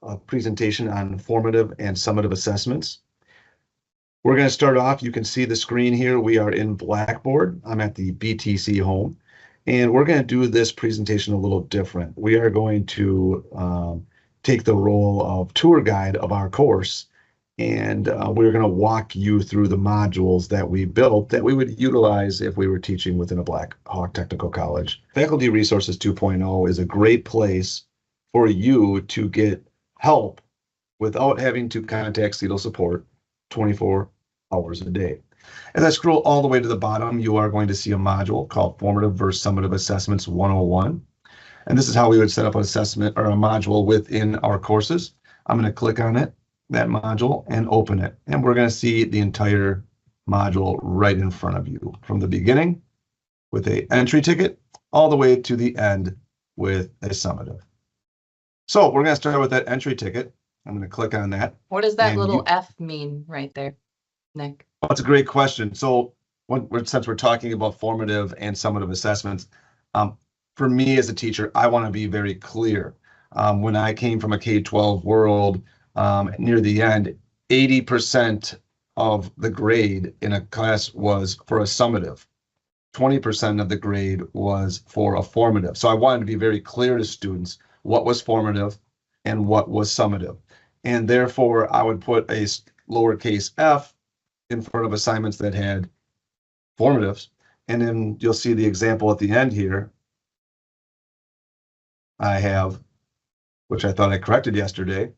a presentation on formative and summative assessments. We're going to start off. You can see the screen here. We are in Blackboard. I'm at the BTC home, and we're going to do this presentation a little different. We are going to take the role of tour guide of our course, and we're going to walk you through the modules that we built that we would utilize if we were teaching within a Black Hawk Technical College. Faculty Resources 2.0 is a great place for you to get help without having to contact CETL support 24 hours a day. As I scroll all the way to the bottom, you are going to see a module called Formative versus Summative Assessments 101. And this is how we would set up an assessment or a module within our courses. I'm going to click on it, that module, and open it. And we're going to see the entire module right in front of you from the beginning with an entry ticket all the way to the end with a summative. So we're going to start with that entry ticket. I'm going to click on that. What does that little F mean right there, Nick? That's a great question. So since we're talking about formative and summative assessments, for me as a teacher, I want to be very clear. When I came from a K-12 world, near the end, 80% of the grade in a class was for a summative. 20% of the grade was for a formative. So I wanted to be very clear to students what was formative and what was summative. And therefore, I would put a lowercase f in front of assignments that had formatives. And then you'll see the example at the end here. I have, which I thought I corrected yesterday,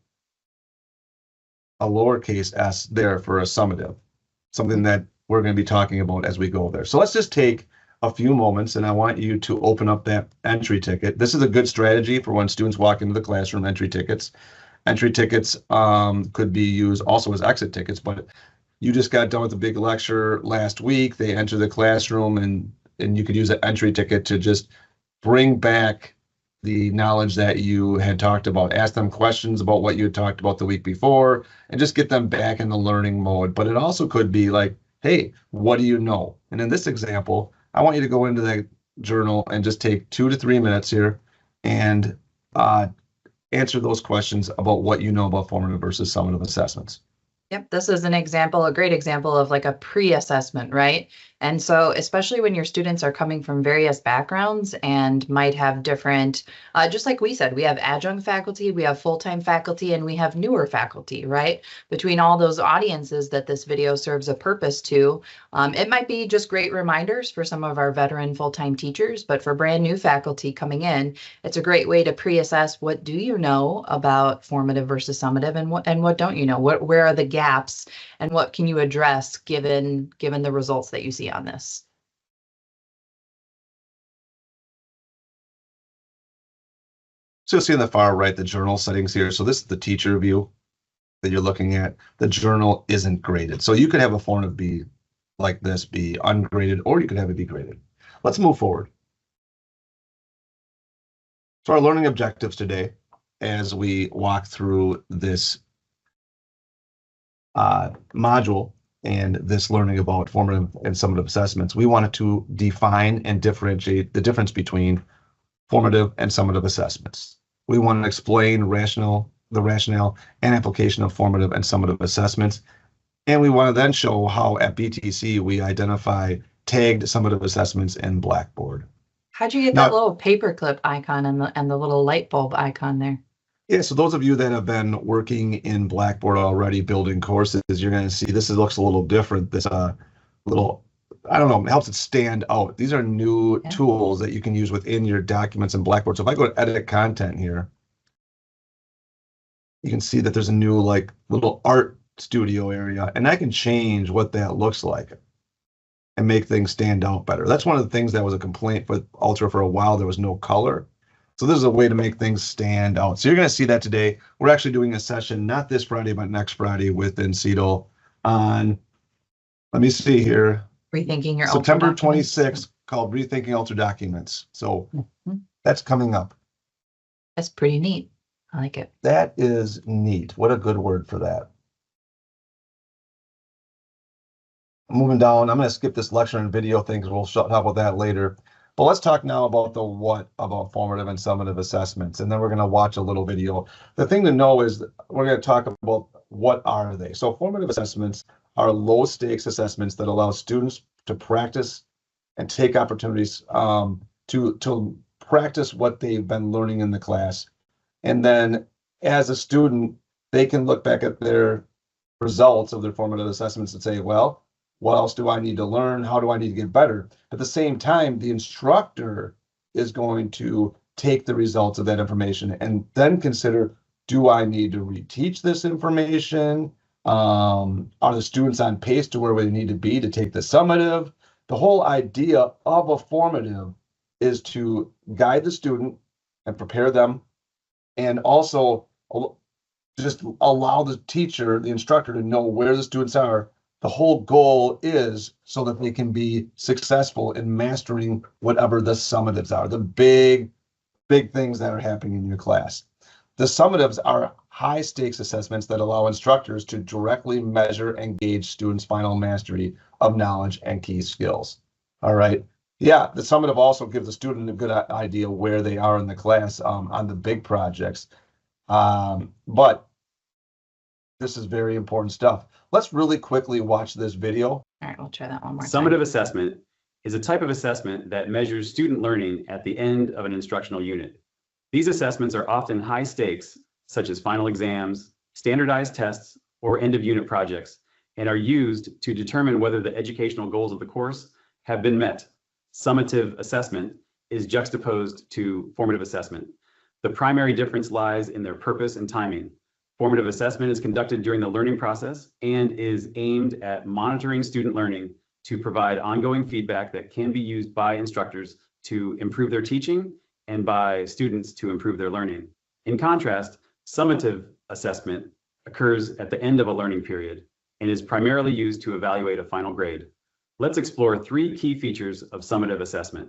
a lowercase s there for a summative, something that we're going to be talking about as we go there. So let's just take a few moments, and I want you to open up that entry ticket. This is a good strategy for when students walk into the classroom, entry tickets. Entry tickets could be used also as exit tickets, but you just got done with a big lecture last week. They enter the classroom, and you could use an entry ticket to just bring back the knowledge that you had talked about. Ask them questions about what you had talked about the week before, and just get them back in the learning mode. But it also could be like, hey, what do you know? And in this example, I want you to go into that journal and just take 2 to 3 minutes here and answer those questions about what you know about formative versus summative assessments. Yep, this is an example, a great example of like a pre-assessment, right? And so especially when your students are coming from various backgrounds and might have different, just like we said, we have adjunct faculty, we have full-time faculty, and we have newer faculty, right? Between all those audiences that this video serves a purpose to, it might be just great reminders for some of our veteran full-time teachers, but for brand new faculty coming in, it's a great way to pre-assess what do you know about formative versus summative, and what don't you know? Where are the gaps, and what can you address given the results that you see on this? So you'll see on the far right the journal settings here. So this is the teacher view that you're looking at. The journal isn't graded. So you could have a formative be like this, be ungraded, or you could have it be graded. Let's move forward. So our learning objectives today, as we walk through this module and this learning about formative and summative assessments, we wanted to define and differentiate the difference between formative and summative assessments. We want to explain the rationale and application of formative and summative assessments. And we want to then show how at BTC we identify tagged summative assessments in Blackboard. How'd you get that little paperclip icon and the little light bulb icon there? Yeah, so those of you that have been working in Blackboard already building courses, you're going to see this looks a little different. This little, I don't know, it helps it stand out. These are new tools that you can use within your documents in Blackboard. So if I go to edit content here, you can see that there's a new like little art studio area, and I can change what that looks like and make things stand out better. That's one of the things that was a complaint with Ultra for a while. There was no color. So this is a way to make things stand out. So you're going to see that today. We're actually doing a session, not this Friday, but next Friday within CETL on, let me see here. Rethinking your September 26th, called Rethinking Ultra Documents. So that's coming up. That's pretty neat. I like it. That is neat. What a good word for that. Moving down, I'm going to skip this lecture and video thing because we'll talk about that later. But let's talk now about the what about formative and summative assessments, and then we're going to watch a little video. The thing to know is that we're going to talk about what are they. So formative assessments are low stakes assessments that allow students to practice and take opportunities to practice what they've been learning in the class. And then as a student, they can look back at their results of their formative assessments and say, well, what else do I need to learn? How do I need to get better? At the same time, the instructor is going to take the results of that information and then consider, do I need to reteach this information? Are the students on pace to where they need to be to take the summative? The whole idea of a formative is to guide the student and prepare them, and also just allow the teacher, the instructor, to know where the students are. The whole goal is so that they can be successful in mastering whatever the summatives are, the big things that are happening in your class. The summatives are high stakes assessments that allow instructors to directly measure and gauge students' final mastery of knowledge and key skills. All right. Yeah, the summative also gives the student a good idea where they are in the class on the big projects. But this is very important stuff. Let's really quickly watch this video. All right, we'll try that one more time. Summative assessment is a type of assessment that measures student learning at the end of an instructional unit. These assessments are often high stakes, such as final exams, standardized tests, or end of unit projects, and are used to determine whether the educational goals of the course have been met. Summative assessment is juxtaposed to formative assessment. The primary difference lies in their purpose and timing. Formative assessment is conducted during the learning process and is aimed at monitoring student learning to provide ongoing feedback that can be used by instructors to improve their teaching and by students to improve their learning. In contrast, summative assessment occurs at the end of a learning period and is primarily used to evaluate a final grade. Let's explore three key features of summative assessment.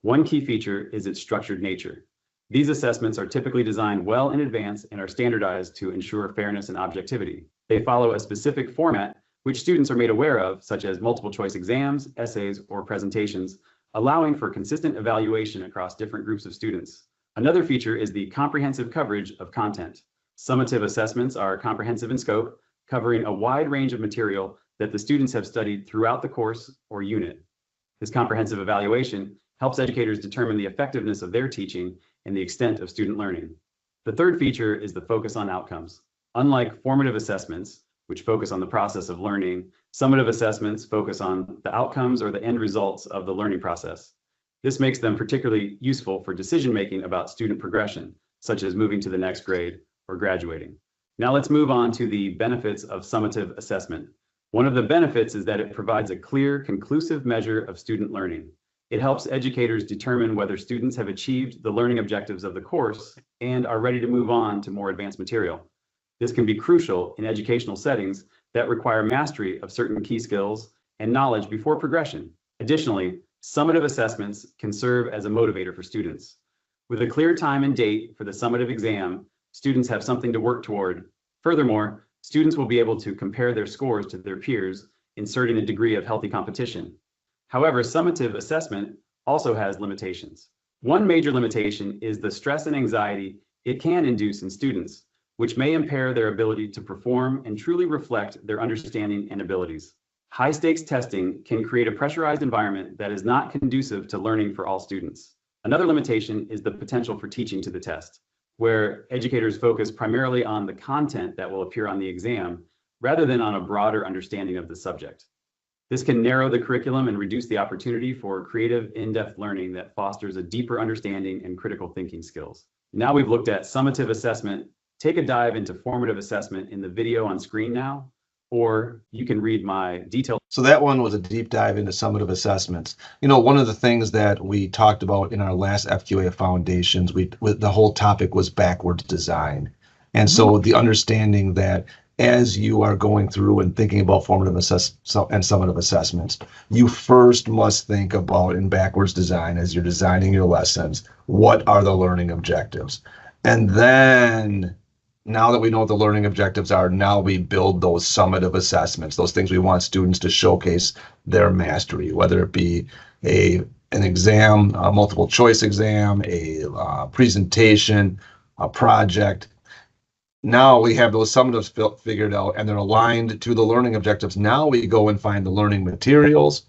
One key feature is its structured nature. These assessments are typically designed well in advance and are standardized to ensure fairness and objectivity. They follow a specific format which students are made aware of, such as multiple choice exams, essays, or presentations, allowing for consistent evaluation across different groups of students. Another feature is the comprehensive coverage of content. Summative assessments are comprehensive in scope, covering a wide range of material that the students have studied throughout the course or unit. This comprehensive evaluation helps educators determine the effectiveness of their teaching and the extent of student learning. The third feature is the focus on outcomes. Unlike formative assessments, which focus on the process of learning, summative assessments focus on the outcomes or the end results of the learning process. This makes them particularly useful for decision-making about student progression, such as moving to the next grade or graduating. Now let's move on to the benefits of summative assessment. One of the benefits is that it provides a clear, conclusive measure of student learning. It helps educators determine whether students have achieved the learning objectives of the course and are ready to move on to more advanced material. This can be crucial in educational settings that require mastery of certain key skills and knowledge before progression. Additionally, summative assessments can serve as a motivator for students. With a clear time and date for the summative exam, students have something to work toward. Furthermore, students will be able to compare their scores to their peers, inserting a degree of healthy competition. However, summative assessment also has limitations. One major limitation is the stress and anxiety it can induce in students, which may impair their ability to perform and truly reflect their understanding and abilities. High-stakes testing can create a pressurized environment that is not conducive to learning for all students. Another limitation is the potential for teaching to the test, where educators focus primarily on the content that will appear on the exam, rather than on a broader understanding of the subject. This can narrow the curriculum and reduce the opportunity for creative, in-depth learning that fosters a deeper understanding and critical thinking skills. Now we've looked at summative assessment. Take a dive into formative assessment in the video on screen now, or you can read my detailed. So that one was a deep dive into summative assessments. You know, one of the things that we talked about in our last FQA Foundations, the whole topic was backwards design. And so the understanding that as you are going through and thinking about formative and summative assessments, you first must think about, in backwards design, as you're designing your lessons, what are the learning objectives? And then, now that we know what the learning objectives are, now we build those summative assessments, those things we want students to showcase their mastery, whether it be an an exam, a multiple choice exam, a presentation, a project. Now we have those summatives figured out and they're aligned to the learning objectives. Now we go and find the learning materials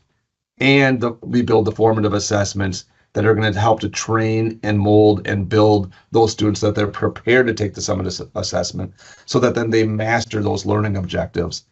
and we build the formative assessments that are going to help to train and mold and build those students so that they're prepared to take the summative assessment so that then they master those learning objectives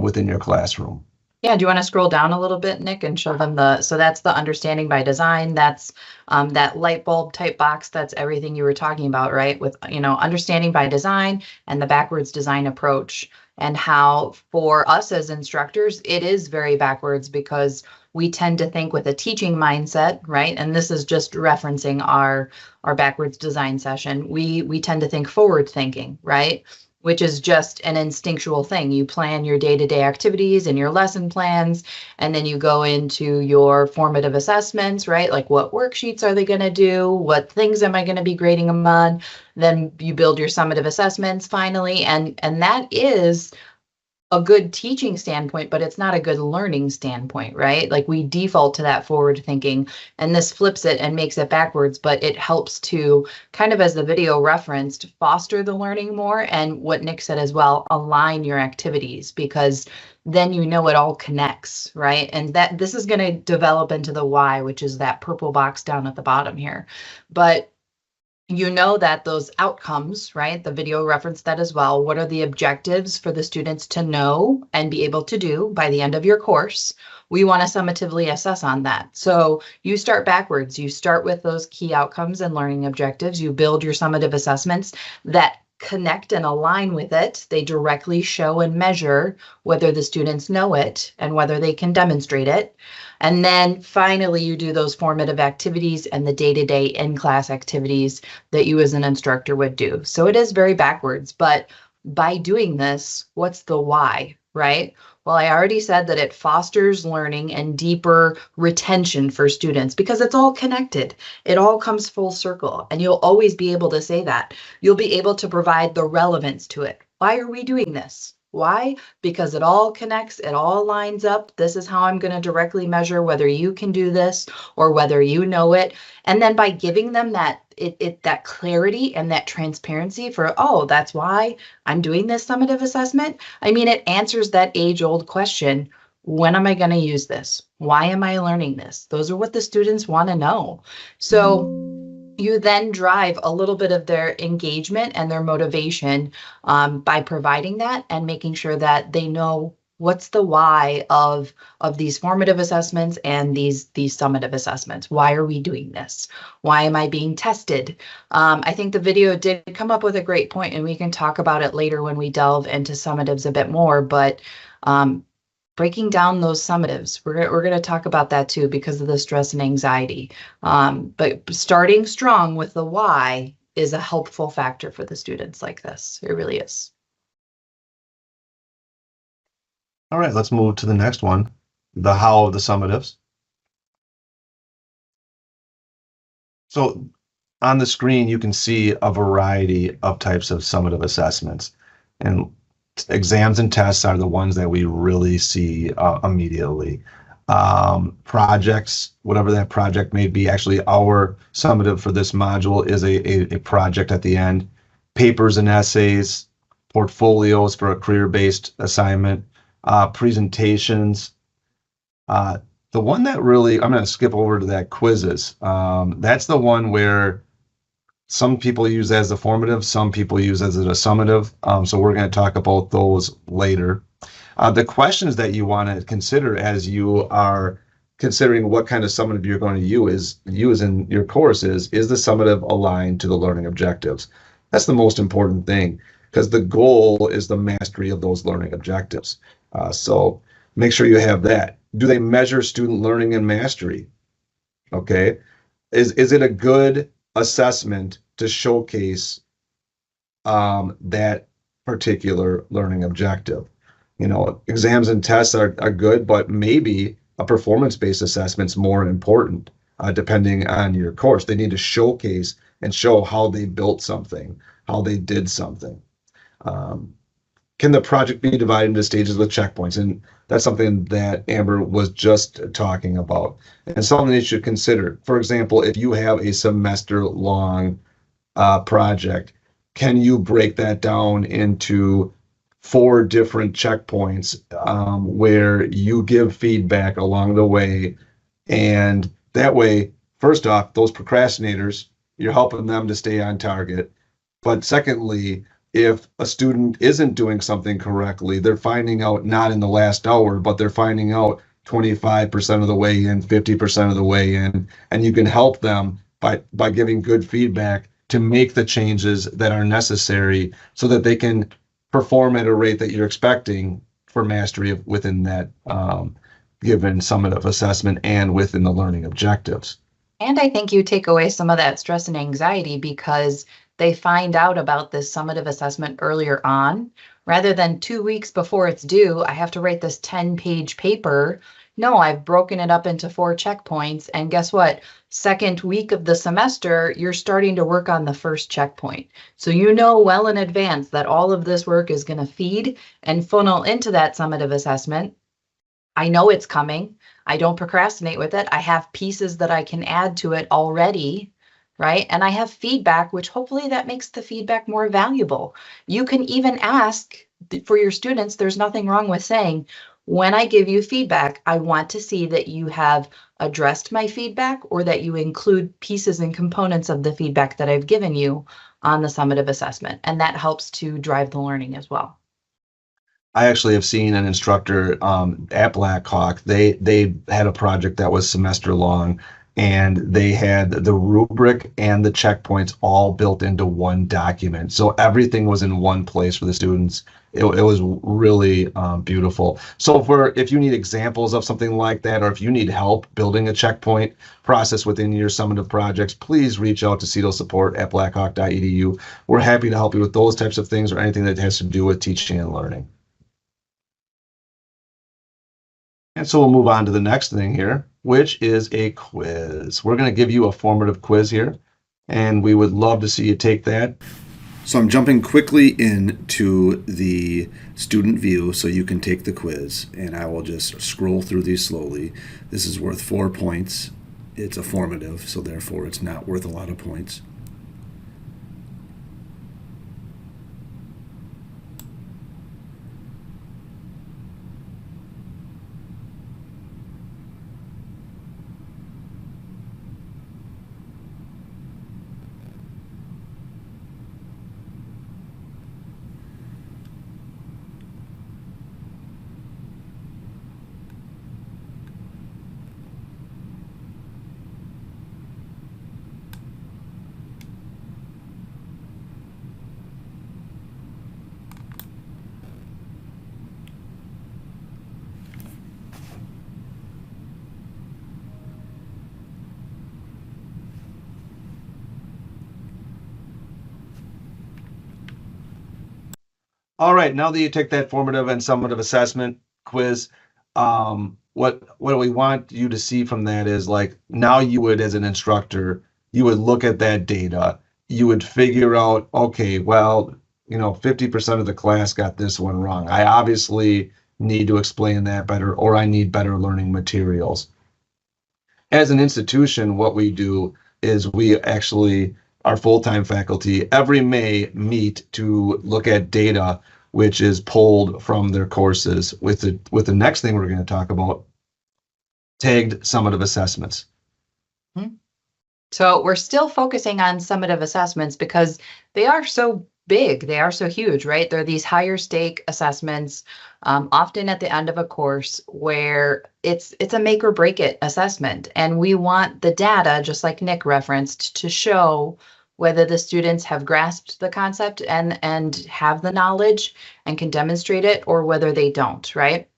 within your classroom. Yeah, do you want to scroll down a little bit, Nick, and show them so that's the understanding by design. That's that light bulb type box. That's everything you were talking about, right? With, understanding by design and the backwards design approach, and how for us as instructors, it is very backwards because we tend to think with a teaching mindset, right? And this is just referencing our backwards design session. We tend to think forward thinking, right? Which is just an instinctual thing. You plan your day-to-day activities and your lesson plans, and then you go into your formative assessments, right? Like what worksheets are they going to do? What things am I going to be grading them on? Then you build your summative assessments finally, and that is a good teaching standpoint, but it's not a good learning standpoint, right? Like we default to that forward thinking, and this flips it and makes it backwards, but it helps to kind of, as the video referenced, foster the learning more. And what Nick said as well, align your activities, because then it all connects, right? And that this is going to develop into the why, which is that purple box down at the bottom here. But that those outcomes, right? The video referenced that as well. What are the objectives for the students to know and be able to do by the end of your course? We want to summatively assess on that. So you start backwards. You start with those key outcomes and learning objectives. You build your summative assessments that connect and align with it. They directly show and measure whether the students know it and whether they can demonstrate it. And then finally, you do those formative activities and the day-to-day in-class activities that you as an instructor would do. So it is very backwards, but by doing this, what's the why, right? Well, I already said that it fosters learning and deeper retention for students because it's all connected. It all comes full circle, and you'll always be able to say that. You'll be able to provide the relevance to it. Why are we doing this? Why? Because it all connects, it all lines up. This is how I'm going to directly measure whether you can do this or whether you know it. And then by giving them that that clarity and that transparency for, oh, that's why I'm doing this summative assessment. I mean, it answers that age-old question, when am I going to use this? Why am I learning this? Those are what the students want to know. So you then drive a little bit of their engagement and their motivation by providing that and making sure that they know what's the why of these formative assessments and these summative assessments. Why are we doing this? Why am I being tested? I think the video did come up with a great point, and we can talk about it later when we delve into summatives a bit more, but breaking down those summatives. We're going to talk about that too because of the stress and anxiety. But starting strong with the why is a helpful factor for the students like this. It really is. All right, let's move to the next one, the how of the summatives. So on the screen, you can see a variety of types of summative assessments, and exams and tests are the ones that we really see immediately. Projects, whatever that project may be, actually our summative for this module is a project at the end. Papers and essays, portfolios for a career-based assignment, presentations. The one that really, I'm going to skip over to that quizzes. That's the one where some people use as a formative, some people use as a summative. So we're going to talk about those later. The questions that you want to consider as you are considering what kind of summative you're going to use in your course is the summative aligned to the learning objectives? That's the most important thing, because the goal is the mastery of those learning objectives. So make sure you have that. Do they measure student learning and mastery? Okay. Is it a good assessment to showcase that particular learning objective? Exams and tests are good, but maybe a performance-based assessment is more important depending on your course. They need to showcase and show how they built something, how they did something. can the project be divided into stages with checkpoints? And that's something that Amber was just talking about, and something that you should consider. For example, if you have a semester-long project, can you break that down into 4 different checkpoints where you give feedback along the way? And that way, first off, those procrastinators, you're helping them to stay on target. But secondly, if a student isn't doing something correctly, they're finding out not in the last hour, but they're finding out 25% of the way in, 50% of the way in, and you can help them by giving good feedback to make the changes that are necessary so that they can perform at a rate that you're expecting for mastery within that given summative assessment and within the learning objectives. And I think you take away some of that stress and anxiety because they find out about this summative assessment earlier on, rather than 2 weeks before it's due, I have to write this 10-page paper. No, I've broken it up into 4 checkpoints. And guess what? Second week of the semester, you're starting to work on the first checkpoint. So you know well in advance that all of this work is going to feed and funnel into that summative assessment. I know it's coming. I don't procrastinate with it. I have pieces that I can add to it already, right? And I have feedback, which hopefully that makes the feedback more valuable. You can even ask for your students, there's nothing wrong with saying, when I give you feedback, I want to see that you have addressed my feedback or that you include pieces and components of the feedback that I've given you on the summative assessment. And that helps to drive the learning as well. I actually have seen an instructor at Blackhawk. They had a project that was semester long, and they had the rubric and the checkpoints all built into one document. So everything was in one place for the students. It was really beautiful. So if you need examples of something like that, or if you need help building a checkpoint process within your summative projects, please reach out to cetosupport@blackhawk.edu. We're happy to help you with those types of things or anything that has to do with teaching and learning. And so we'll move on to the next thing here, which is a quiz. We're going to give you a formative quiz here, and we would love to see you take that. So I'm jumping quickly into the student view so you can take the quiz, and I will just scroll through these slowly. This is worth 4 points. It's a formative, so therefore it's not worth a lot of points. All right, now that you take that formative and summative assessment quiz, what we want you to see from that is, like, now you would, as an instructor, you would look at that data, you would figure out, okay, well, 50% of the class got this one wrong. I obviously need to explain that better, or I need better learning materials. As an institution, what we do is we actually, our full-time faculty, every May meet to look at data which is pulled from their courses with the next thing we're going to talk about, tagged summative assessments. So we're still focusing on summative assessments because they are so big, they are so huge, right? They're these higher stake assessments, often at the end of a course, where it's a make or break it assessment. And we want the data, just like Nick referenced, to show whether the students have grasped the concept and have the knowledge and can demonstrate it, or whether they don't, right?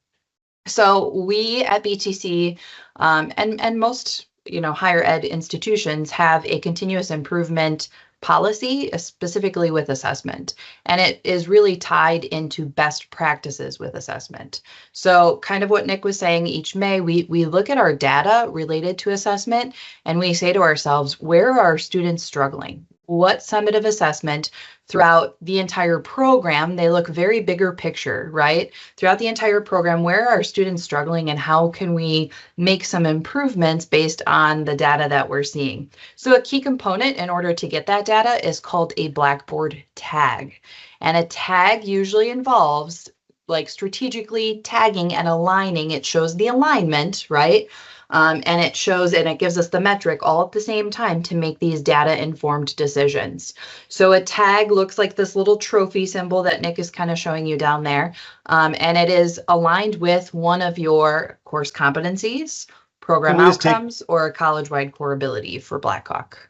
So we at BTC and most higher ed institutions have a continuous improvement policy, specifically with assessment, and it is really tied into best practices with assessment. So kind of what Nick was saying, each May we look at our data related to assessment and we say to ourselves, where are students struggling? what summative assessment throughout the entire program, they look very bigger picture, right? Throughout the entire program, where are students struggling and how can we make some improvements based on the data that we're seeing? So a key component in order to get that data is called a Blackboard tag. And a tag usually involves like strategically tagging and aligning. It shows the alignment, right? And it shows and it gives us the metric all at the same time to make these data informed decisions. So a tag looks like this little trophy symbol that Nick is kind of showing you down there. And it is aligned with one of your course competencies, program outcomes, or college-wide core ability for Blackhawk.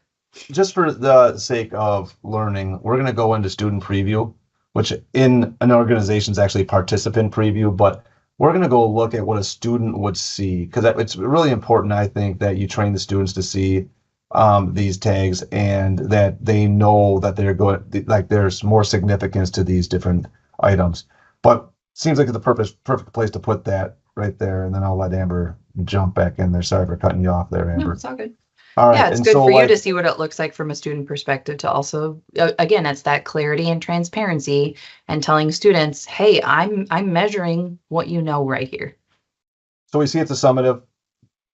Just for the sake of learning, we're going to go into student preview, which in an organization is actually participant preview, but we're going to go look at what a student would see, because it's really important, I think, that you train the students to see these tags and that they know that they're going, like there's more significance to these different items. But seems like it's the perfect place to put that right there, and then I'll let Amber jump back in there. Sorry for cutting you off there, Amber. No, it's all good. All right. Yeah, it's good for you to see what it looks like from a student perspective to also, again, it's that clarity and transparency and telling students, hey, I'm measuring what you know right here. So we see it's a summative,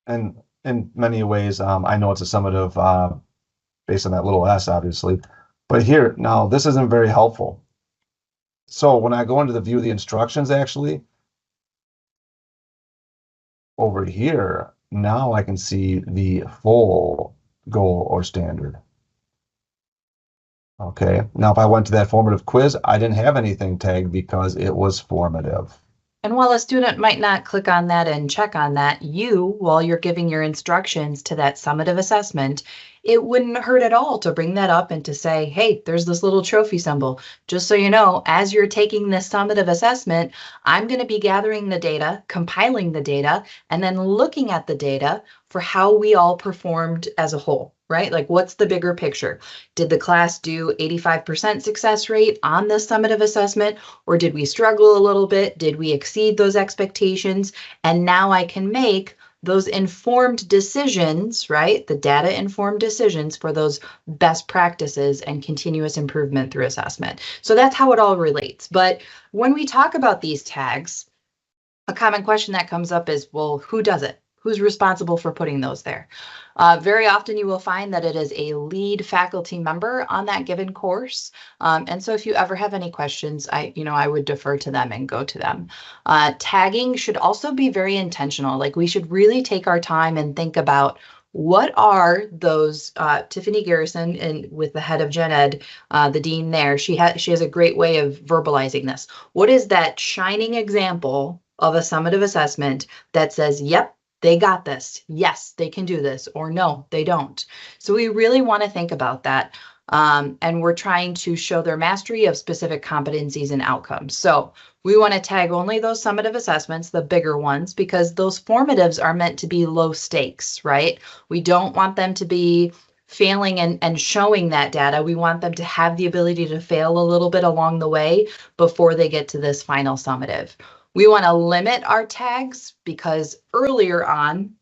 and in many ways, I know it's a summative based on that little S, obviously. But here, now, this isn't very helpful. So when I go into the view of the instructions, actually, over here, now I can see the full goal or standard. Okay, now if I went to that formative quiz, I didn't have anything tagged because it was formative. And while a student might not click on that and check on that, while you're giving your instructions to that summative assessment, it wouldn't hurt at all to bring that up and to say, hey, there's this little trophy symbol. Just so you know, as you're taking this summative assessment, I'm going to be gathering the data, compiling the data, and then looking at the data for how we all performed as a whole, right? Like, what's the bigger picture? Did the class do 85% success rate on this summative assessment, or did we struggle a little bit? Did we exceed those expectations? And now I can make those informed decisions, right? The data informed decisions for those best practices and continuous improvement through assessment. So that's how it all relates. But when we talk about these tags, a common question that comes up is, well, who does it? Who's responsible for putting those there? Very often you will find that it is a lead faculty member on that given course. And so if you ever have any questions, I would defer to them and go to them. Tagging should also be very intentional. Like, we should really take our time and think about what are those, Tiffany Garrison, and with the head of Gen Ed, the dean there, she has a great way of verbalizing this. What is that shining example of a summative assessment that says, yep, they got this. Yes, they can do this, or no, they don't. So we really want to think about that. And we're trying to show their mastery of specific competencies and outcomes. So we want to tag only those summative assessments, the bigger ones, because those formatives are meant to be low stakes, right? We don't want them to be failing and showing that data. We want them to have the ability to fail a little bit along the way before they get to this final summative. We want to limit our tags because earlier on,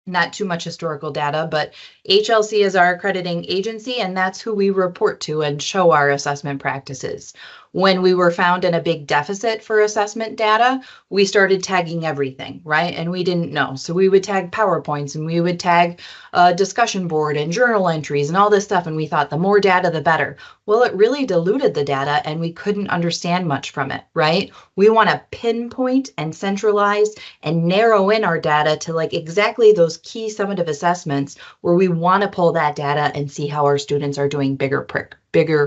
not too much historical data, but HLC is our accrediting agency, and that's who we report to and show our assessment practices. When we were found in a big deficit for assessment data, we started tagging everything, right? And we didn't know. So we would tag PowerPoints, and we would tag a discussion board and journal entries and all this stuff. And we thought the more data, the better. Well, it really diluted the data and we couldn't understand much from it, right? We want to pinpoint and centralize and narrow in our data to like exactly those key summative assessments where we want to pull that data and see how our students are doing bigger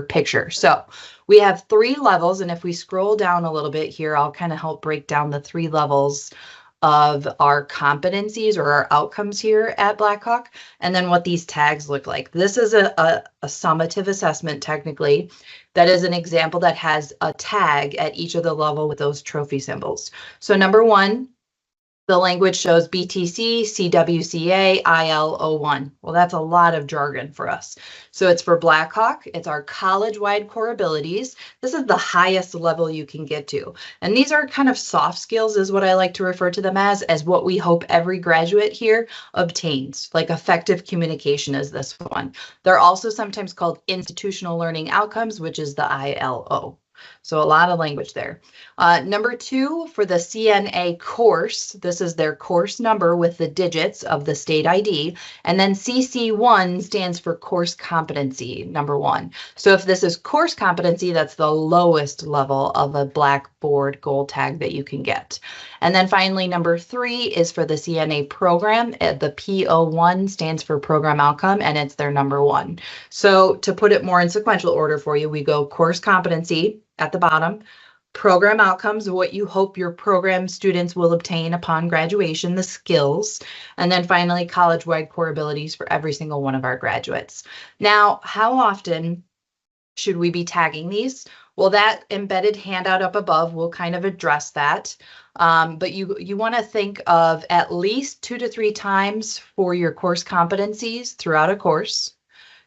picture. So we have 3 levels, and if we scroll down a little bit here, I'll kind of help break down the 3 levels of our competencies or our outcomes here at Blackhawk, and then what these tags look like. This is a summative assessment, technically. That is an example that has a tag at each of the level with those trophy symbols. So number 1, The language shows BTC, CWCA, IL01. Well, that's a lot of jargon for us. So it's for Blackhawk. It's our college-wide core abilities. This is the highest level you can get to. And these are kind of soft skills is what I like to refer to them as what we hope every graduate here obtains. Like effective communication is this one. They're also sometimes called institutional learning outcomes, which is the ILO. So a lot of language there. Number 2 for the CNA course, this is their course number with the digits of the state ID. And then CC1 stands for course competency, number 1. So if this is course competency, that's the lowest level of a Blackboard gold tag that you can get. And then finally, number 3 is for the CNA program. The PO1 stands for program outcome, and it's their number 1. So to put it more in sequential order for you, we go course competency at the bottom, program outcomes, what you hope your program students will obtain upon graduation, the skills, and then finally college-wide core abilities for every single one of our graduates. Now, how often should we be tagging these? Well, that embedded handout up above will kind of address that. But you want to think of at least 2 to 3 times for your course competencies throughout a course,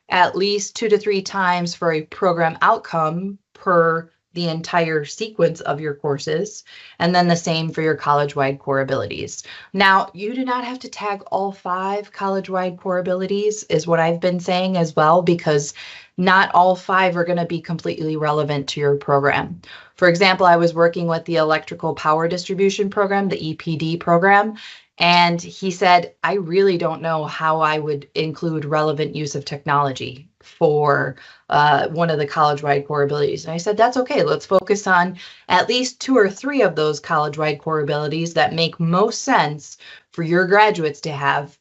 at least 2 to 3 times for a program outcome per the entire sequence of your courses, and then the same for your college-wide core abilities. Now, you do not have to tag all 5 college-wide core abilities, is what I've been saying as well, because not all 5 are going to be completely relevant to your program. For example, I was working with the electrical power distribution program, the EPD program, and he said, I really don't know how I would include relevant use of technology for one of the college-wide core abilities. And I said, that's okay. Let's focus on at least 2 or 3 of those college-wide core abilities that make most sense for your graduates to have.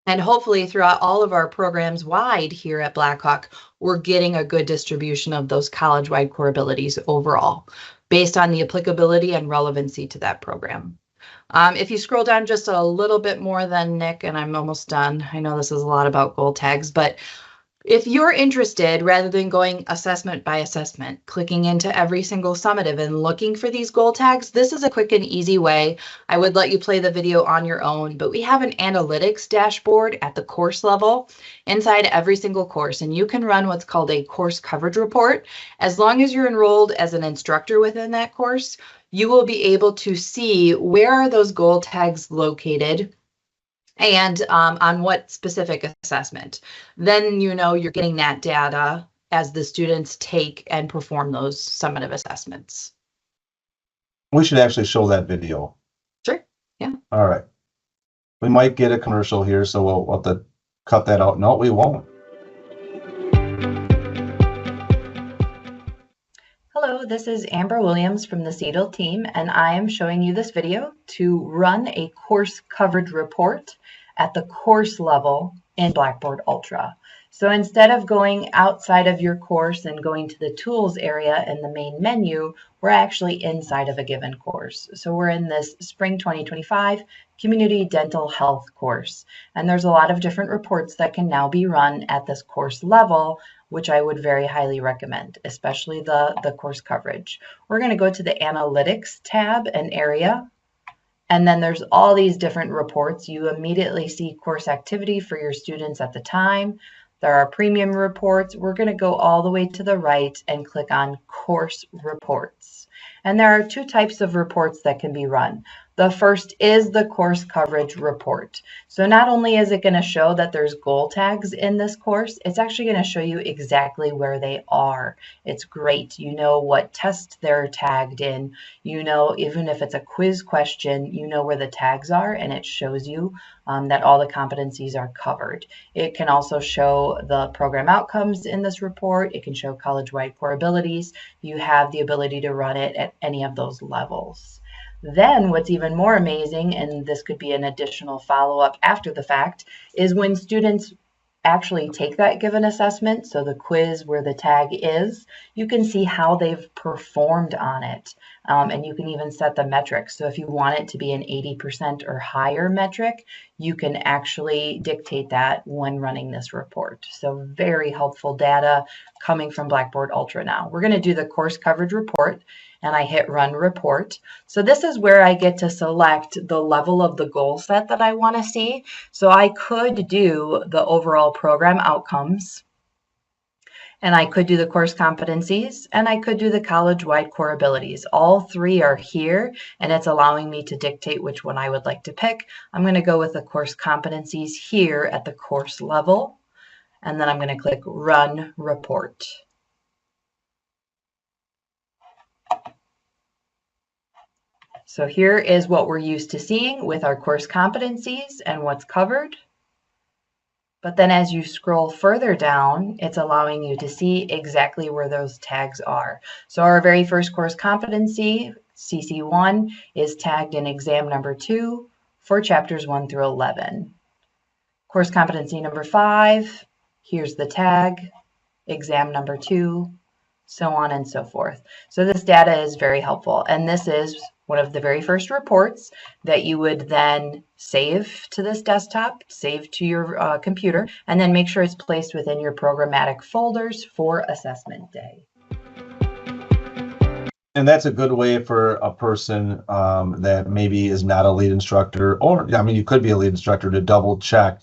And hopefully throughout all of our programs wide here at Blackhawk, we're getting a good distribution of those college-wide core abilities overall, based on the applicability and relevancy to that program. If you scroll down just a little bit more than Nick, and I'm almost done. I know this is a lot about goal tags, but if you're interested, rather than going assessment by assessment, clicking into every single summative and looking for these goal tags, this is a quick and easy way. I would let you play the video on your own, but we have an analytics dashboard at the course level inside every single course, and you can run what's called a course coverage report. As long as you're enrolled as an instructor within that course, you will be able to see where are those goal tags located and on what specific assessment. Then you know you're getting that data as the students take and perform those summative assessments. We should actually show that video. Sure, yeah. All right. We might get a commercial here, so we'll have to cut that out. No, we won't. Hello, this is Amber Williams from the CEDL team, and I am showing you this video to run a course coverage report at the course level in Blackboard Ultra. So instead of going outside of your course and going to the tools area in the main menu, we're actually inside of a given course. So we're in this spring 2025 community dental health course. And there's a lot of different reports that can now be run at this course level, which I would very highly recommend, especially the course coverage. We're going to go to the analytics tab and area. And then there's all these different reports. You immediately see course activity for your students at the time. There are premium reports. We're going to go all the way to the right and click on course reports. And there are 2 types of reports that can be run. The first is the course coverage report. So not only is it going to show that there's goal tags in this course, it's actually going to show you exactly where they are. It's great. You know what test they're tagged in. You know, even if it's a quiz question, you know where the tags are, and it shows you that all the competencies are covered. It can also show the program outcomes in this report. It can show college-wide core abilities. You have the ability to run it at any of those levels. Then what's even more amazing, and this could be an additional follow-up after the fact, is when students actually take that given assessment, so the quiz where the tag is, you can see how they've performed on it. And you can even set the metrics. So if you want it to be an 80% or higher metric, you can actually dictate that when running this report. So very helpful data, coming from Blackboard Ultra now. We're going to do the course coverage report, and I hit run report. So this is where I get to select the level of the goal set that I want to see. So I could do the overall program outcomes, and I could do the course competencies, and I could do the college-wide core abilities. All three are here, and it's allowing me to dictate which one I would like to pick. I'm going to go with the course competencies here at the course level, and then I'm going to click Run Report. So here is what we're used to seeing with our course competencies and what's covered. But then as you scroll further down, it's allowing you to see exactly where those tags are. So our very first course competency, CC1, is tagged in exam number 2 for chapters 1 through 11. Course competency number 5, here's the tag, exam number 2, so on and so forth. So this data is very helpful. And this is one of the very first reports that you would then save to this desktop, save to your computer, and then make sure it's placed within your programmatic folders for assessment day. And that's a good way for a person that maybe is not a lead instructor, or I mean, you could be a lead instructor, to double check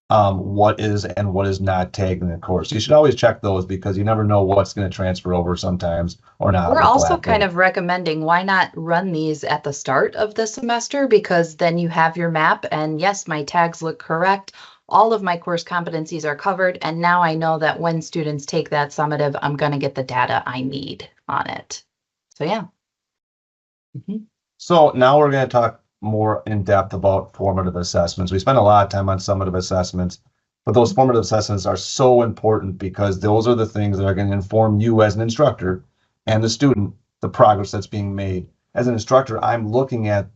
what is and what is not tagged in the course. You should always check those because you never know what's going to transfer over sometimes or not. We're also kind of recommending why not run these at the start of the semester, because then you have your map and yes, my tags look correct. All of my course competencies are covered. And now I know that when students take that summative, I'm going to get the data I need on it. So yeah. So now we're going to talk more in depth about formative assessments. We spend a lot of time on summative assessments, but those formative assessments are so important because those are the things that are going to inform you as an instructor and the student, the progress that's being made. As an instructor, I'm looking at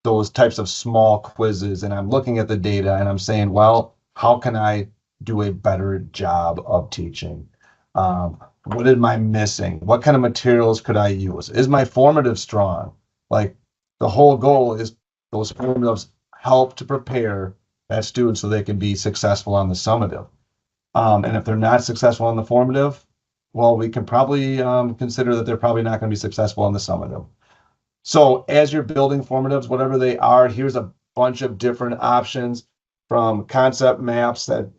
those types of small quizzes and I'm looking at the data and I'm saying, well, how can I do a better job of teaching? What am I missing? What kind of materials could I use? Is my formative strong? Like, the whole goal is those formatives help to prepare that student so they can be successful on the summative. And if they're not successful on the formative, well, we can probably consider that they're probably not going to be successful on the summative. So as you're building formatives, whatever they are, here's a bunch of different options, from concept maps that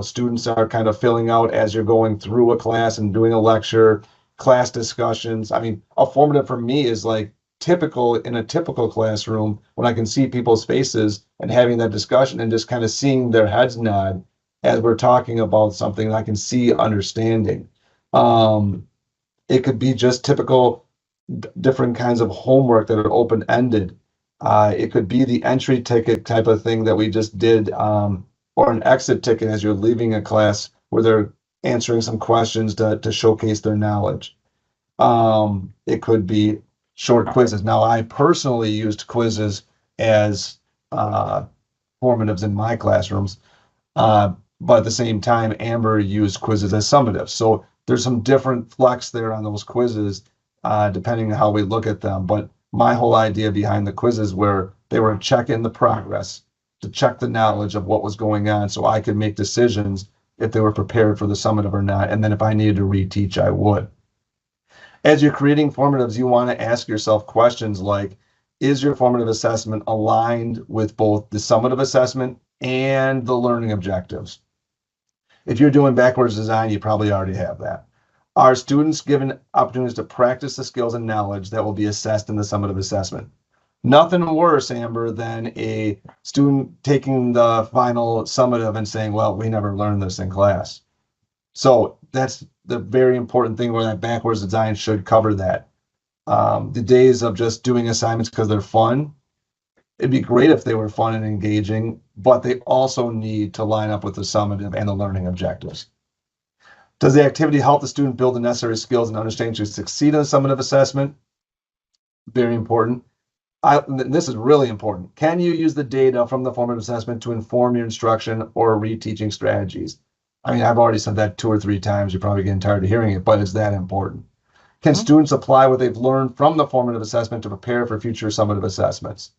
students are kind of filling out as you're going through a class and doing a lecture, class discussions. I mean, a formative for me is like typical in a typical classroom when I can see people's faces and having that discussion and just kind of seeing their heads nod as we're talking about something. I can see understanding. It could be just typical different kinds of homework that are open-ended. It could be the entry ticket type of thing that we just did, or an exit ticket as you're leaving a class where they're answering some questions to showcase their knowledge. It could be short quizzes. Now, I personally used quizzes as formatives in my classrooms, but at the same time, Amber used quizzes as summatives. So there's some different flex there on those quizzes, depending on how we look at them. But my whole idea behind the quizzes were they were checking the progress, to check the knowledge of what was going on so I could make decisions if they were prepared for the summative or not. And then if I needed to reteach, I would. As you're creating formatives, you want to ask yourself questions like, is your formative assessment aligned with both the summative assessment and the learning objectives? If you're doing backwards design, you probably already have that. Are students given opportunities to practice the skills and knowledge that will be assessed in the summative assessment? Nothing worse, Amber, than a student taking the final summative and saying, well, we never learned this in class. So that's the very important thing where that backwards design should cover that. The days of just doing assignments because they're fun, it'd be great if they were fun and engaging, but they also need to line up with the summative and the learning objectives. Does the activity help the student build the necessary skills and understanding to succeed in the summative assessment? Very important. This is really important. Can you use the data from the formative assessment to inform your instruction or reteaching strategies? I mean, I've already said that 2 or 3 times. You're probably getting tired of hearing it, but it's that important. Can students apply what they've learned from the formative assessment to prepare for future summative assessments?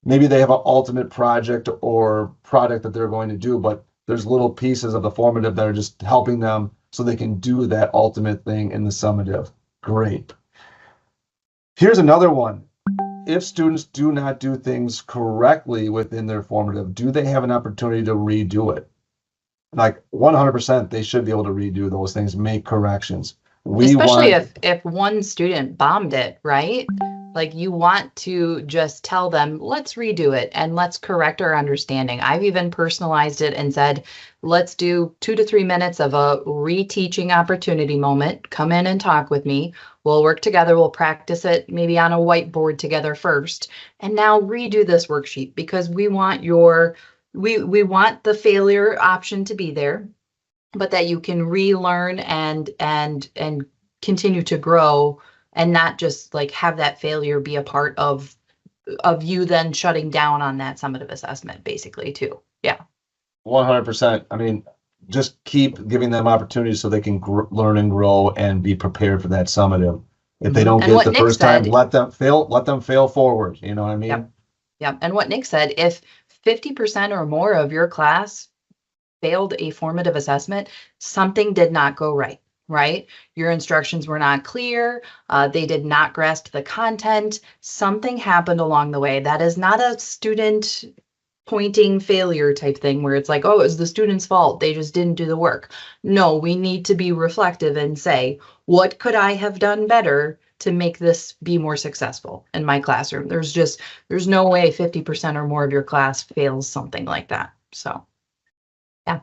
Maybe they have an ultimate project or product that they're going to do, but there's little pieces of the formative that are just helping them so they can do that ultimate thing in the summative. Great. Here's another one. If students do not do things correctly within their formative, do they have an opportunity to redo it? Like 100%, they should be able to redo those things, make corrections. Especially if one student bombed it, right? Like you want to just tell them, let's redo it and let's correct our understanding. I've even personalized it and said, let's do 2 to 3 minutes of a reteaching opportunity moment. Come in and talk with me. We'll work together. We'll practice it maybe on a whiteboard together first. And now redo this worksheet because we want we want the failure option to be there, but that you can relearn and continue to grow and not just like have that failure be a part of you then shutting down on that summative assessment basically too. Yeah. 100%. I mean, just keep giving them opportunities so they can learn and grow and be prepared for that summative. If they don't get it the first time, let them fail forward. You know what I mean? Yep. Yep. And what Nick said, if 50% or more of your class failed a formative assessment, something did not go right, right? Your instructions were not clear. They did not grasp the content. Something happened along the way. That is not a student pointing failure type thing where it's like, oh, it was the student's fault. They just didn't do the work. No, we need to be reflective and say, what could I have done better to make this be more successful in my classroom? There's no way 50% or more of your class fails something like that. So, yeah.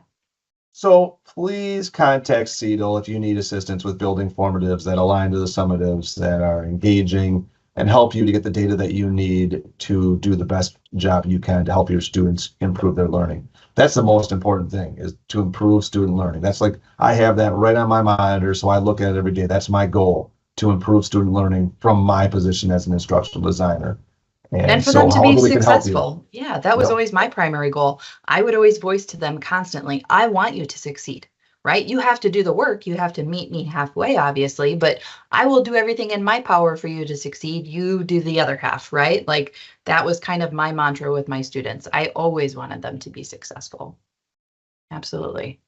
So please contact CEDL if you need assistance with building formatives that align to the summatives that are engaging and help you to get the data that you need to do the best job you can to help your students improve their learning. That's the most important thing, is to improve student learning. That's like, I have that right on my monitor, so I look at it every day. That's my goal, to improve student learning from my position as an instructional designer. And for them to be successful. Yeah, that was always my primary goal. I would always voice to them constantly, I want you to succeed, right? You have to do the work. You have to meet me halfway, obviously, but I will do everything in my power for you to succeed. You do the other half, right? Like that was kind of my mantra with my students. I always wanted them to be successful. Absolutely.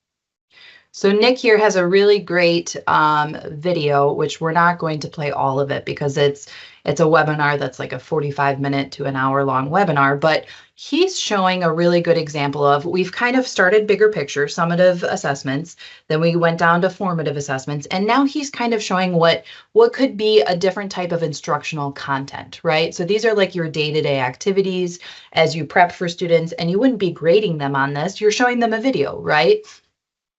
So Nick here has a really great video, which we're not going to play all of it because it's a webinar that's like a 45-minute to an hour-long webinar, but he's showing a really good example of, we've kind of started bigger picture, summative assessments, then we went down to formative assessments, and now he's kind of showing what could be a different type of instructional content, right? So these are like your day-to-day activities as you prep for students, and you wouldn't be grading them on this, you're showing them a video, right?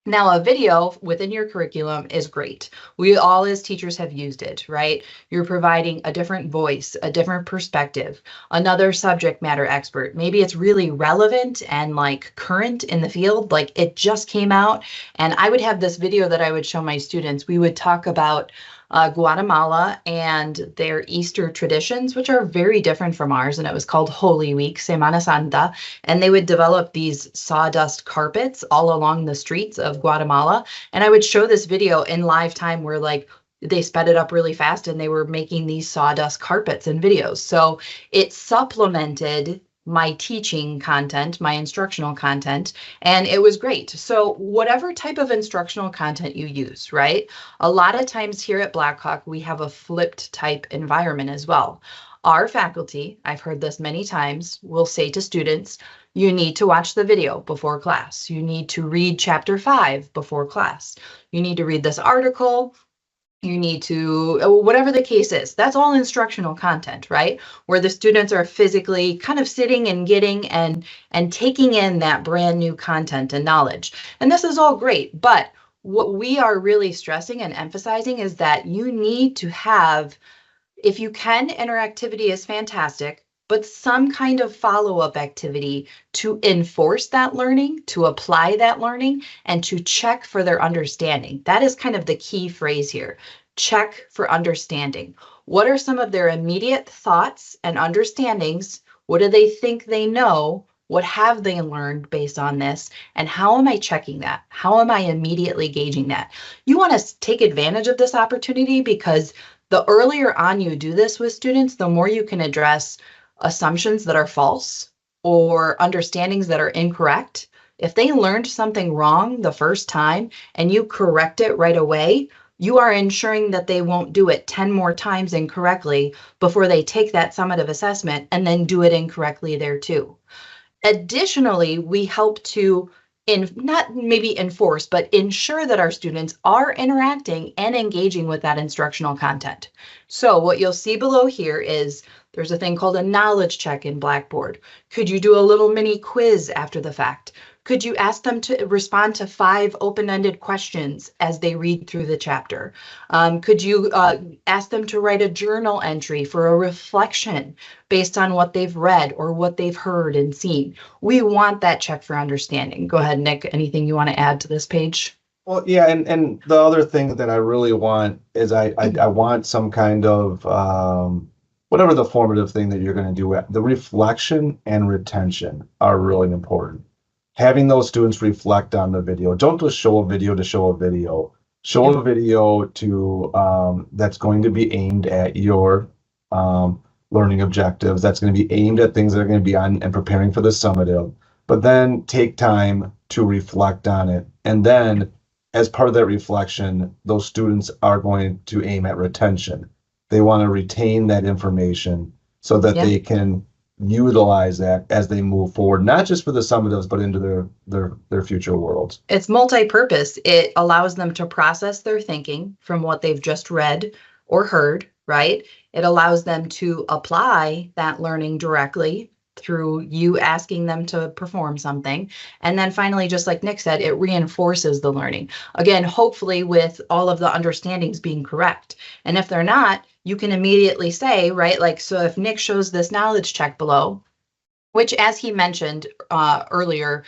Now, a video within your curriculum is great. We all as teachers have used it, right? You're providing a different voice, a different perspective, another subject matter expert. Maybe it's really relevant and like current in the field, like it just came out. And I would have this video that I would show my students. We would talk about Guatemala and their Easter traditions, which are very different from ours. And it was called Holy Week, Semana Santa. And they would develop these sawdust carpets all along the streets of Guatemala. And I would show this video in live time where like they sped it up really fast and they were making these sawdust carpets and videos. So it supplemented my teaching content, my instructional content, and it was great. So whatever type of instructional content you use, right? A lot of times here at Blackhawk, we have a flipped type environment as well. Our faculty, I've heard this many times, will say to students, you need to watch the video before class. You need to read chapter 5 before class. You need to read this article. You need to, whatever the case is, that's all instructional content, right? Where the students are physically kind of sitting and getting and taking in that brand new content and knowledge. And this is all great, but what we are really stressing and emphasizing is that you need to have, if you can, interactivity is fantastic, but some kind of follow-up activity to enforce that learning, to apply that learning, and to check for their understanding. That is kind of the key phrase here. Check for understanding. What are some of their immediate thoughts and understandings? What do they think they know? What have they learned based on this? And how am I checking that? How am I immediately gauging that? You want to take advantage of this opportunity because the earlier on you do this with students, the more you can address assumptions that are false or understandings that are incorrect. If they learned something wrong the first time and you correct it right away, you are ensuring that they won't do it 10 more times incorrectly before they take that summative assessment and then do it incorrectly there too. Additionally, we help to not maybe enforce, but ensure that our students are interacting and engaging with that instructional content. So what you'll see below here is there's a thing called a knowledge check in Blackboard. Could you do a little mini quiz after the fact? Could you ask them to respond to 5 open-ended questions as they read through the chapter? Could you ask them to write a journal entry for a reflection based on what they've read or what they've heard and seen? We want that check for understanding. Go ahead, Nick. Anything you want to add to this page? Well, yeah, and the other thing that I really want is I want some kind of whatever the formative thing that you're going to do, the reflection and retention are really important. Having those students reflect on the video. Don't just show a video to show a video. Show a video to that's going to be aimed at your learning objectives. That's going to be aimed at things that are going to be on and preparing for the summative. But then take time to reflect on it. And then as part of that reflection, those students are going to aim at retention. They want to retain that information so that they can utilize that as they move forward, not just for the summatives, but into their future worlds. It's multi-purpose. It allows them to process their thinking from what they've just read or heard, right? It allows them to apply that learning directly through you asking them to perform something. And then finally, just like Nick said, it reinforces the learning. Again, hopefully with all of the understandings being correct. And if they're not, you can immediately say, right, like, so if Nick shows this knowledge check below, which as he mentioned earlier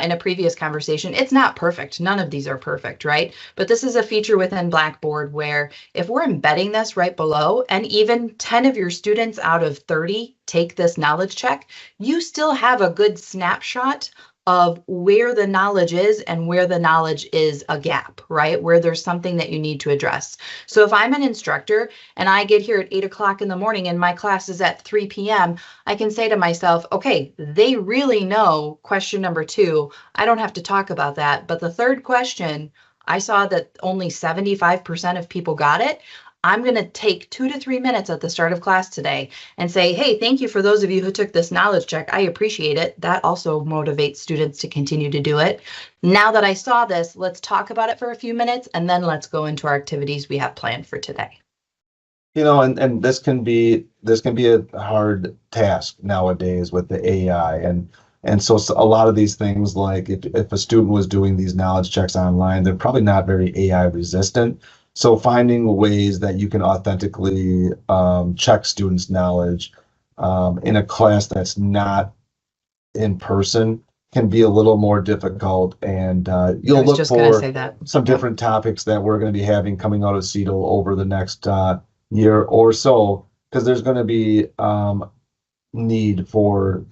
in a previous conversation, it's not perfect. None of these are perfect, right? But this is a feature within Blackboard where if we're embedding this right below and even 10 of your students out of 30 take this knowledge check, you still have a good snapshot of where the knowledge is and where the knowledge is a gap, right? Where there's something that you need to address. So if I'm an instructor and I get here at 8 o'clock in the morning and my class is at 3 p.m., I can say to myself, okay, they really know question number 2. I don't have to talk about that. But the third question, I saw that only 75% of people got it. I'm going to take 2 to 3 minutes at the start of class today and say, hey, thank you for those of you who took this knowledge check. I appreciate it. That also motivates students to continue to do it. Now that I saw this, let's talk about it for a few minutes, and then let's go into our activities we have planned for today. You know, and this can be a hard task nowadays with the AI. And so a lot of these things, like if a student was doing these knowledge checks online, they're probably not very AI resistant. So finding ways that you can authentically check students' knowledge in a class that's not in person can be a little more difficult. And you'll look for some different topics that we're going to be having coming out of CETL over the next year or so, because there's going to be need for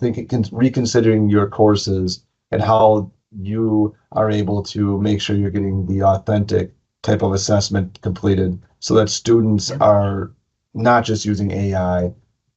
reconsidering your courses and how you are able to make sure you're getting the authentic type of assessment completed so that students are not just using AI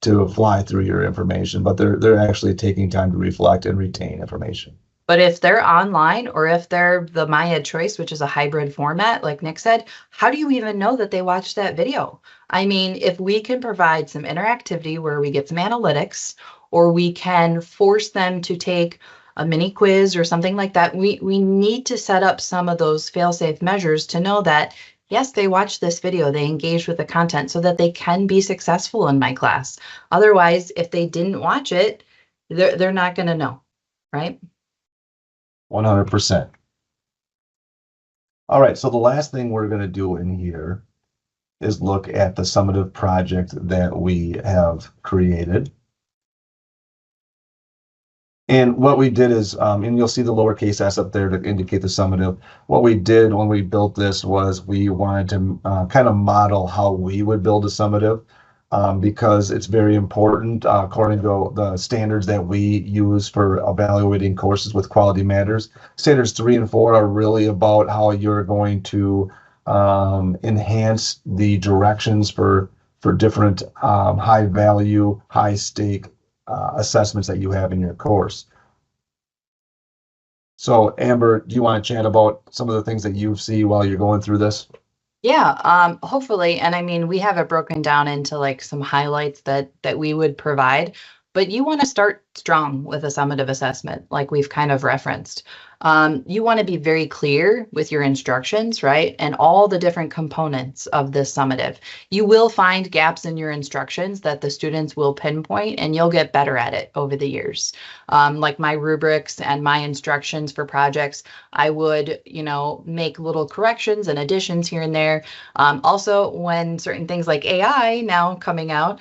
to fly through your information, but they're actually taking time to reflect and retain information. But if they're online or if they're the MyEd Choice, which is a hybrid format, like Nick said, how do you even know that they watched that video? I mean, if we can provide some interactivity where we get some analytics, or we can force them to take a mini quiz or something like that, we need to set up some of those fail-safe measures to know that, yes, they watched this video, they engaged with the content so that they can be successful in my class. Otherwise, if they didn't watch it, they're not going to know, right? 100%. All right, so the last thing we're going to do in here is look at the summative project that we have created. And what we did is, and you'll see the lowercase s up there to indicate the summative. What we did when we built this was we wanted to kind of model how we would build a summative, because it's very important according to the standards that we use for evaluating courses with Quality Matters. Standards 3 and 4 are really about how you're going to enhance the directions for different high value, high stake assessments that you have in your course. So Amber, do you want to chat about some of the things that you see while you're going through this? Yeah, hopefully. And I mean, we have it broken down into like some highlights that we would provide, but you want to start strong with a summative assessment, like we've kind of referenced. You want to be very clear with your instructions, right? And all the different components of this summative. You will find gaps in your instructions that the students will pinpoint, and you'll get better at it over the years. Like my rubrics and my instructions for projects, I would, make little corrections and additions here and there. Also, when certain things like AI now coming out,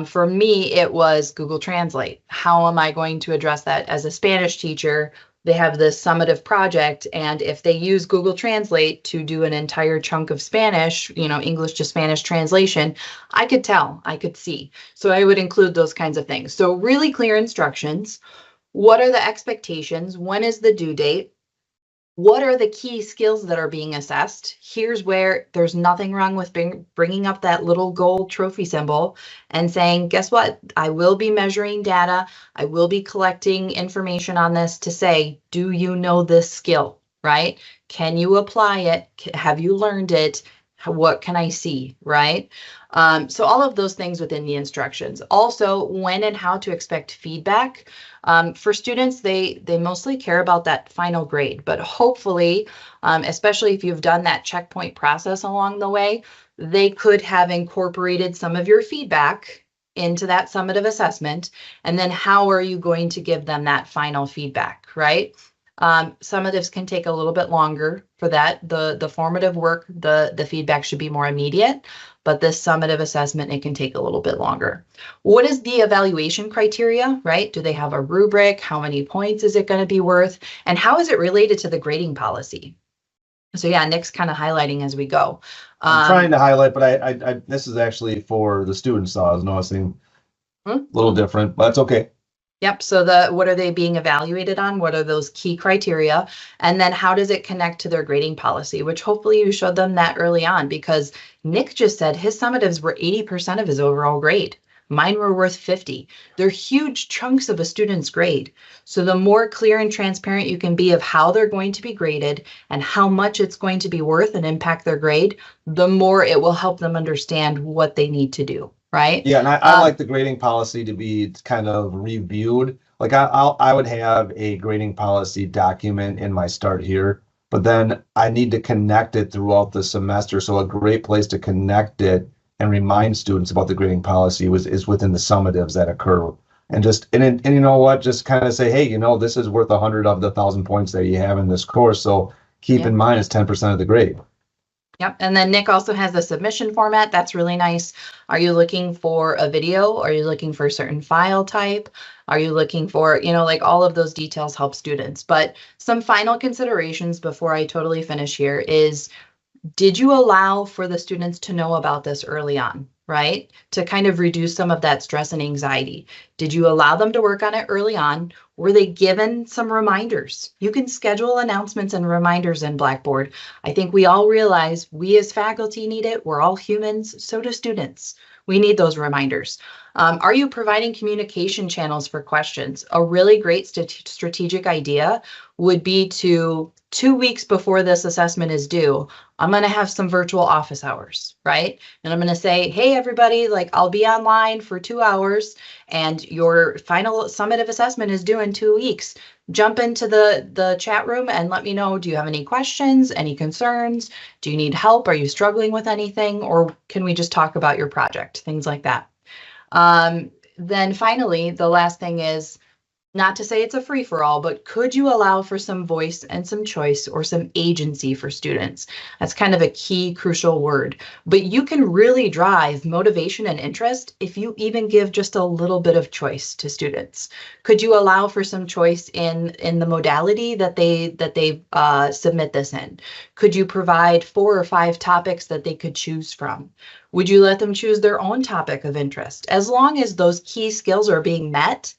for me, it was Google Translate. How am I going to address that as a Spanish teacher? They have this summative project, and if they use Google Translate to do an entire chunk of Spanish, English to Spanish translation, I could tell, I could see. So I would include those kinds of things. So really clear instructions. What are the expectations? When is the due date? What are the key skills that are being assessed? Here's where there's nothing wrong with bringing up that little gold trophy symbol and saying, guess what? I will be measuring data. I will be collecting information on this to say, do you know this skill, right? Can you apply it? Have you learned it? What can I see, right? So all of those things within the instructions. Also, when and how to expect feedback. For students, they mostly care about that final grade, but hopefully, especially if you've done that checkpoint process along the way, they could have incorporated some of your feedback into that summative assessment. And then how are you going to give them that final feedback, right? Summatives can take a little bit longer for that. The formative work, the feedback should be more immediate, but this summative assessment, it can take a little bit longer. What is the evaluation criteria, right? Do they have a rubric? How many points is it going to be worth? And how is it related to the grading policy? So yeah, Nick's kind of highlighting as we go. I'm trying to highlight, but I this is actually for the students, so I was noticing a little different, but that's okay. Yep. So what are they being evaluated on? What are those key criteria? And then how does it connect to their grading policy, which hopefully you showed them that early on, because Nick just said his summatives were 80% of his overall grade. Mine were worth 50. They're huge chunks of a student's grade. So the more clear and transparent you can be of how they're going to be graded and how much it's going to be worth and impact their grade, the more it will help them understand what they need to do. Right? Yeah, and I like the grading policy to be kind of reviewed. Like I would have a grading policy document in my start here, but then I need to connect it throughout the semester. So a great place to connect it and remind students about the grading policy is within the summatives that occur. And you know what, just kind of say, hey, this is worth 100 of the 1,000 points that you have in this course. So keep in mind it's 10% of the grade. Yep. And then Nick also has the submission format. That's really nice. Are you looking for a video? Are you looking for a certain file type? Are you looking for, like all of those details help students. But some final considerations before I totally finish here is, did you allow for the students to know about this early on, right? To kind of reduce some of that stress and anxiety. Did you allow them to work on it early on? Were they given some reminders? You can schedule announcements and reminders in Blackboard. I think we all realize we as faculty need it. We're all humans, so do students. We need those reminders. Are you providing communication channels for questions? A really great strategic idea would be to 2 weeks before this assessment is due, I'm going to have some virtual office hours, right? And I'm going to say, hey, everybody, I'll be online for 2 hours and your final summative assessment is due in 2 weeks. Jump into the chat room and let me know, do you have any questions, any concerns? Do you need help? Are you struggling with anything? Or can we just talk about your project? Things like that. Then finally, the last thing is, not to say it's a free-for-all, but could you allow for some voice and some choice or some agency for students? That's kind of a key, crucial word. But you can really drive motivation and interest if you even give just a little bit of choice to students. Could you allow for some choice in the modality that they submit this in? Could you provide 4 or 5 topics that they could choose from? Would you let them choose their own topic of interest? As long as those key skills are being met,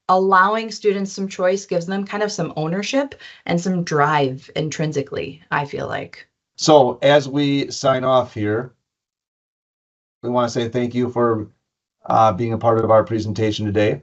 allowing students some choice gives them kind of some ownership and some drive intrinsically, I feel like. So as we sign off here, we want to say thank you for being a part of our presentation today.